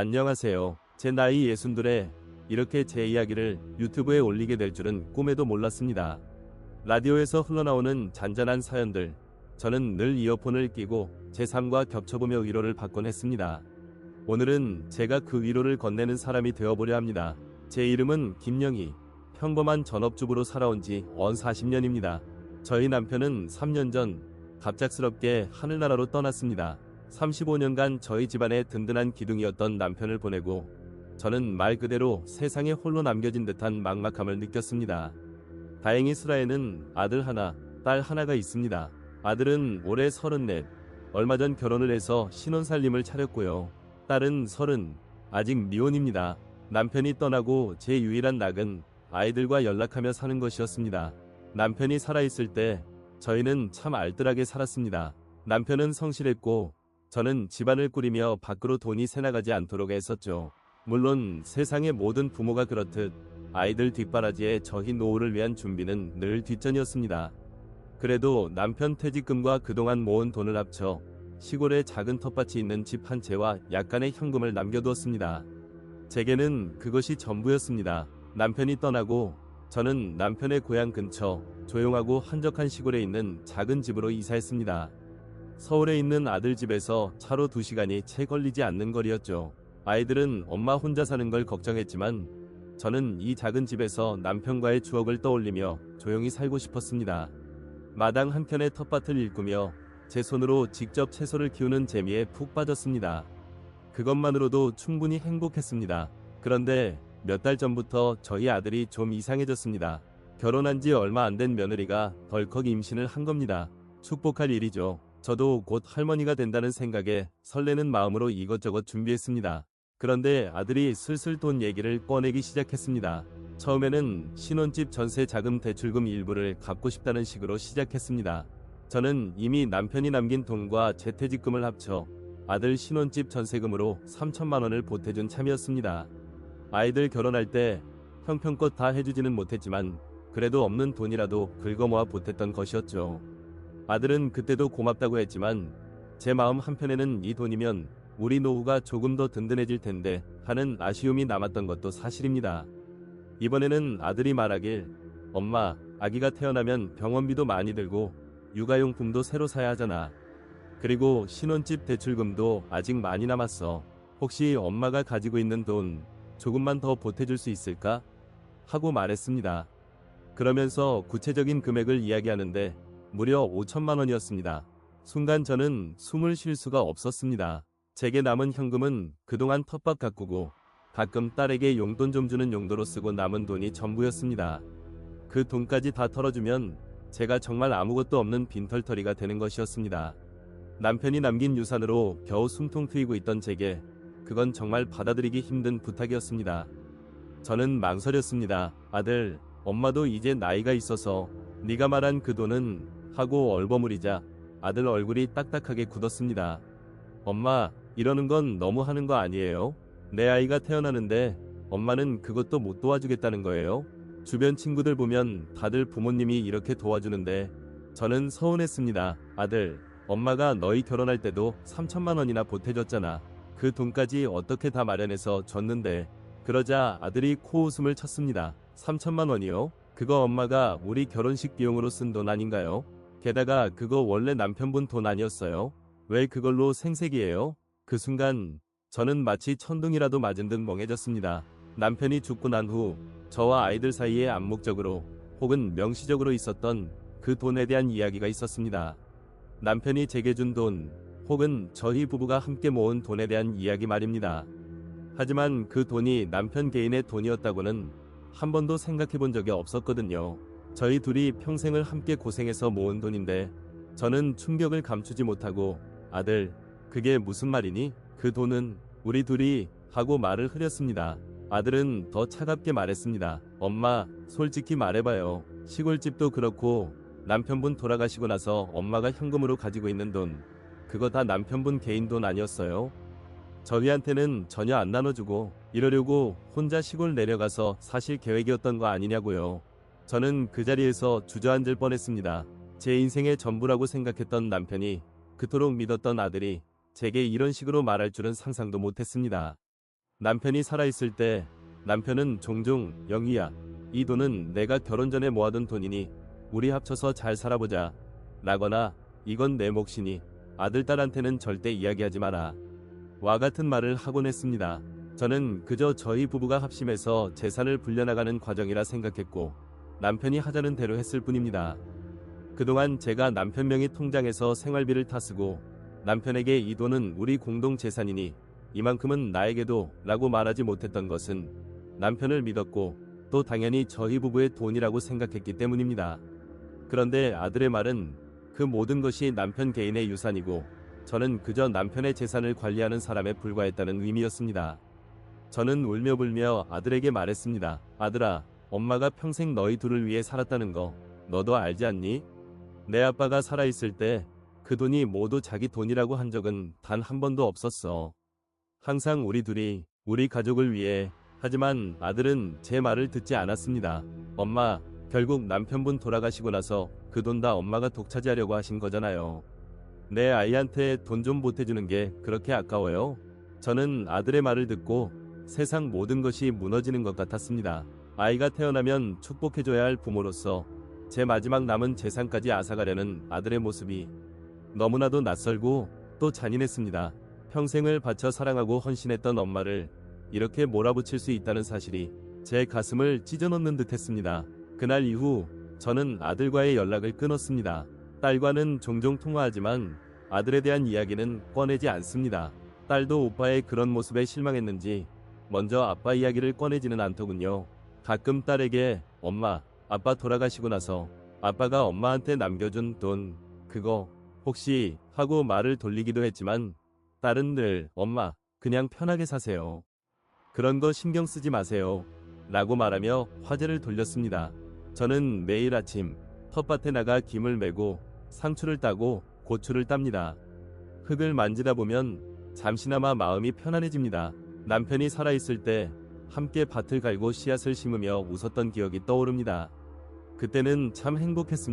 안녕하세요. 제 나이 62에 이렇게 제 이야기를 유튜브에 올리게 될 줄은 꿈에도 몰랐습니다. 라디오에서 흘러나오는 잔잔한 사연들, 저는 늘 이어폰을 끼고 제 삶과 겹쳐보며 위로를 받곤 했습니다. 오늘은 제가 그 위로를 건네는 사람이 되어보려 합니다. 제 이름은 김영희, 평범한 전업주부로 살아온 지 언 40년입니다. 저희 남편은 3년 전 갑작스럽게 하늘나라로 떠났습니다. 35년간 저희 집안의 든든한 기둥이었던 남편을 보내고 저는 말 그대로 세상에 홀로 남겨진 듯한 막막함을 느꼈습니다. 다행히 슬아에는 아들 하나, 딸 하나가 있습니다. 아들은 올해 34, 얼마 전 결혼을 해서 신혼살림을 차렸고요. 딸은 30, 아직 미혼입니다. 남편이 떠나고 제 유일한 낙은 아이들과 연락하며 사는 것이었습니다. 남편이 살아있을 때 저희는 참 알뜰하게 살았습니다. 남편은 성실했고 저는 집안을 꾸리며 밖으로 돈이 새나가지 않도록 애썼죠. 물론 세상의 모든 부모가 그렇듯 아이들 뒷바라지에 저희 노후를 위한 준비는 늘 뒷전이었습니다. 그래도 남편 퇴직금과 그동안 모은 돈을 합쳐 시골에 작은 텃밭이 있는 집 한 채와 약간의 현금을 남겨두었습니다. 제게는 그것이 전부였습니다. 남편이 떠나고 저는 남편의 고향 근처 조용하고 한적한 시골에 있는 작은 집으로 이사했습니다. 서울에 있는 아들 집에서 차로 2시간이 채 걸리지 않는 거리였죠. 아이들은 엄마 혼자 사는 걸 걱정했지만 저는 이 작은 집에서 남편과의 추억을 떠올리며 조용히 살고 싶었습니다. 마당 한켠의 텃밭을 일구며 제 손으로 직접 채소를 키우는 재미에 푹 빠졌습니다. 그것만으로도 충분히 행복했습니다. 그런데 몇 달 전부터 저희 아들이 좀 이상해졌습니다. 결혼한 지 얼마 안 된 며느리가 덜컥 임신을 한 겁니다. 축복할 일이죠. 저도 곧 할머니가 된다는 생각에 설레는 마음으로 이것저것 준비했습니다. 그런데 아들이 슬슬 돈 얘기를 꺼내기 시작했습니다. 처음에는 신혼집 전세 자금 대출금 일부를 갚고 싶다는 식으로 시작했습니다. 저는 이미 남편이 남긴 돈과 재퇴직금을 합쳐 아들 신혼집 전세금으로 3천만 원을 보태준 참이었습니다. 아이들 결혼할 때 형편껏 다 해주지는 못했지만 그래도 없는 돈이라도 긁어모아 보탰던 것이었죠. 아들은 그때도 고맙다고 했지만 제 마음 한편에는 이 돈이면 우리 노후가 조금 더 든든해질 텐데 하는 아쉬움이 남았던 것도 사실입니다. 이번에는 아들이 말하길 엄마, 아기가 태어나면 병원비도 많이 들고 육아용품도 새로 사야 하잖아. 그리고 신혼집 대출금도 아직 많이 남았어. 혹시 엄마가 가지고 있는 돈 조금만 더 보태줄 수 있을까? 하고 말했습니다. 그러면서 구체적인 금액을 이야기하는데 무려 5천만 원이었습니다. 순간 저는 숨을 쉴 수가 없었습니다. 제게 남은 현금은 그동안 텃밭 가꾸고 가끔 딸에게 용돈 좀 주는 용도로 쓰고 남은 돈이 전부였습니다. 그 돈까지 다 털어주면 제가 정말 아무것도 없는 빈털터리가 되는 것이었습니다. 남편이 남긴 유산으로 겨우 숨통 트이고 있던 제게 그건 정말 받아들이기 힘든 부탁이었습니다. 저는 망설였습니다. 아들, 엄마도 이제 나이가 있어서 네가 말한 그 돈은 하고 얼버무리자 아들 얼굴이 딱딱하게 굳었습니다. 엄마, 이러는 건 너무 하는 거 아니에요? 내 아이가 태어나는데 엄마는 그것도 못 도와주겠다는 거예요? 주변 친구들 보면 다들 부모님이 이렇게 도와주는데 저는 서운했습니다. 아들, 엄마가 너희 결혼할 때도 3천만 원이나 보태줬잖아. 그 돈까지 어떻게 다 마련해서 줬는데. 그러자 아들이 코웃음을 쳤습니다. 3천만 원이요? 그거 엄마가 우리 결혼식 비용으로 쓴 돈 아닌가요? 게다가 그거 원래 남편분 돈 아니었어요? 왜 그걸로 생색이에요? 그 순간 저는 마치 천둥이라도 맞은 듯 멍해졌습니다. 남편이 죽고 난 후 저와 아이들 사이에 암묵적으로 혹은 명시적으로 있었던 그 돈에 대한 이야기가 있었습니다. 남편이 제게 준 돈 혹은 저희 부부가 함께 모은 돈에 대한 이야기 말입니다. 하지만 그 돈이 남편 개인의 돈이었다고는 한 번도 생각해 본 적이 없었거든요. 저희 둘이 평생을 함께 고생해서 모은 돈인데 저는 충격을 감추지 못하고 아들, 그게 무슨 말이니? 그 돈은 우리 둘이 하고 말을 흐렸습니다. 아들은 더 차갑게 말했습니다. 엄마, 솔직히 말해봐요. 시골집도 그렇고 남편분 돌아가시고 나서 엄마가 현금으로 가지고 있는 돈, 그거 다 남편분 개인 돈 아니었어요? 저희한테는 전혀 안 나눠주고 이러려고 혼자 시골 내려가서 사실 계획이었던 거 아니냐고요. 저는 그 자리에서 주저앉을 뻔했습니다. 제 인생의 전부라고 생각했던 남편이, 그토록 믿었던 아들이 제게 이런 식으로 말할 줄은 상상도 못했습니다. 남편이 살아있을 때 남편은 종종 영희야, 이 돈은 내가 결혼 전에 모아둔 돈이니 우리 합쳐서 잘 살아보자 라거나 이건 내 몫이니 아들 딸한테는 절대 이야기하지 마라 와 같은 말을 하곤 했습니다. 저는 그저 저희 부부가 합심해서 재산을 불려나가는 과정이라 생각했고 남편이 하자는 대로 했을 뿐입니다. 그동안 제가 남편 명의 통장에서 생활비를 타쓰고 남편에게 이 돈은 우리 공동 재산이니 이만큼은 나에게도 라고 말하지 못했던 것은 남편을 믿었고 또 당연히 저희 부부의 돈이라고 생각했기 때문입니다. 그런데 아들의 말은 그 모든 것이 남편 개인의 유산이고 저는 그저 남편의 재산을 관리하는 사람에 불과했다는 의미였습니다. 저는 울며불며 아들에게 말했습니다. 아들아, 엄마가 평생 너희 둘을 위해 살았다는 거 너도 알지 않니? 내 아빠가 살아있을 때 그 돈이 모두 자기 돈이라고 한 적은 단 한 번도 없었어. 항상 우리 둘이 우리 가족을 위해. 하지만 아들은 제 말을 듣지 않았습니다. 엄마, 결국 남편분 돌아가시고 나서 그 돈 다 엄마가 독차지하려고 하신 거잖아요. 내 아이한테 돈 좀 보태주는 게 그렇게 아까워요? 저는 아들의 말을 듣고 세상 모든 것이 무너지는 것 같았습니다. 아이가 태어나면 축복해줘야 할 부모로서 제 마지막 남은 재산까지 앗아가려는 아들의 모습이 너무나도 낯설고 또 잔인했습니다. 평생을 바쳐 사랑하고 헌신했던 엄마를 이렇게 몰아붙일 수 있다는 사실이 제 가슴을 찢어놓는 듯했습니다. 그날 이후 저는 아들과의 연락을 끊었습니다. 딸과는 종종 통화하지만 아들에 대한 이야기는 꺼내지 않습니다. 딸도 오빠의 그런 모습에 실망했는지 먼저 아빠 이야기를 꺼내지는 않더군요. 가끔 딸에게 엄마, 아빠 돌아가시고 나서 아빠가 엄마한테 남겨준 돈 그거 혹시 하고 말을 돌리기도 했지만 딸은 늘 엄마, 그냥 편하게 사세요. 그런 거 신경 쓰지 마세요. 라고 말하며 화제를 돌렸습니다. 저는 매일 아침 텃밭에 나가 김을 메고 상추를 따고 고추를 땁니다. 흙을 만지다 보면 잠시나마 마음이 편안해집니다. 남편이 살아있을 때 함께 밭을 갈고 씨앗을 심으며 웃었던 기억이 떠오릅니다. 그때는 참 행복했습니다.